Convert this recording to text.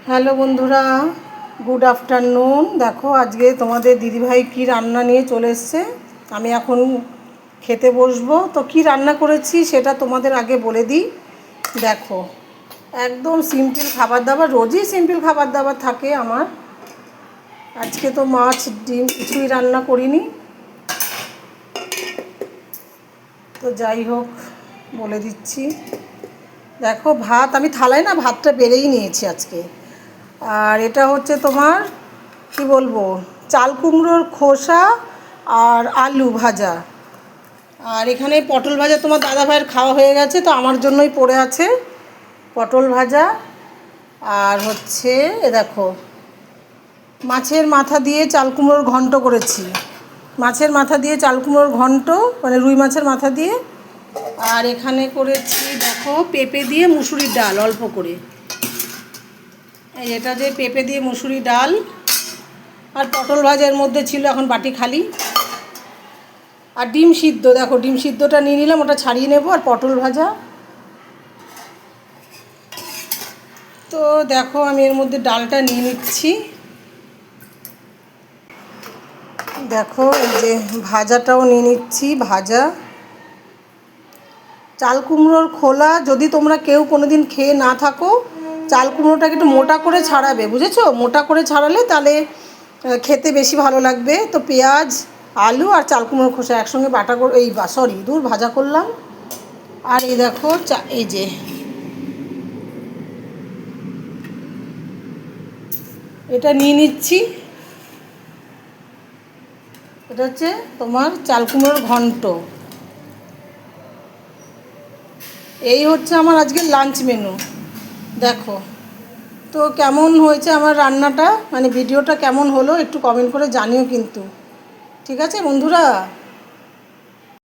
Hello বন্ধুরা, good afternoon. দেখো আজকে তোমাদের দিদিভাই কি রান্না নিয়ে চলে এসছে। আমি এখন খেতে বসবো। তো কি রান্না করেছি সেটা তোমাদের আগে বলে দিই। দেখো, একদম সিম্পল খাবার দাবার, রোজই সিম্পল খাবার দাবার থাকে আমার। আজকে তো মাছ ডিম কিছুই রান্না করিনি। তো যাই হোক, বলে দিচ্ছি। দেখো ভাত, আমি থালায় না ভাতটা বেড়েই নিয়েছি আজকে। আর এটা হচ্ছে তোমার কি বলবো, চাল কুমড়োর খোসা আর আলু ভাজা। আর এখানে পটল ভাজা তোমার দাদা ভাইয়ের খাওয়া হয়ে গেছে, তো আমার জন্যই পড়ে আছে পটল ভাজা। আর হচ্ছে এ দেখো, মাছের মাথা দিয়ে চাল কুমড়োর ঘন্ট করেছি। মাছের মাথা দিয়ে চাল কুমড়োর ঘন্ট, মানে রুই মাছের মাথা দিয়ে। আর এখানে করেছি দেখো পেঁপে দিয়ে মুসুরির ডাল অল্প করে। এটা যে পেঁপে দিয়ে মুসুরি ডাল আর পটল ভাজার মধ্যে ছিল, এখন বাটি খালি। আর ডিম সিদ্ধ, দেখো ডিম সিদ্ধটা নিয়ে নিলাম, ওটা ছাড়িয়ে নেব। আর পটল ভাজা। তো দেখো আমি এর মধ্যে ডালটা নিয়ে নিচ্ছি। দেখো এই যে ভাজাটাও নিয়ে নিচ্ছি, ভাজা। চাল কুমড়োর খোলা যদি তোমরা কেউ কোনো দিন খেয়ে না থাকো, চাল কুমড়োটাকে একটু মোটা করে ছাড়াবে, বুঝেছো? মোটা করে ছাড়ালে তাহলে খেতে বেশি ভালো লাগবে। তো পেঁয়াজ, আলু আর চাল কুমড়োর খোসা একসঙ্গে বাটা করে, ভাজা করলাম। আর এই দেখো এই যে এটা নিয়ে নিচ্ছি। এটা হচ্ছে তোমার চাল কুমড়োর ঘন্ট। এই হচ্ছে আমার আজকের লাঞ্চ মেনু। দেখো তো কেমন হয়েছে আমার রান্নাটা, মানে ভিডিওটা কেমন হলো একটু কমেন্ট করে জানিও কিন্তু। ঠিক আছে বন্ধুরা?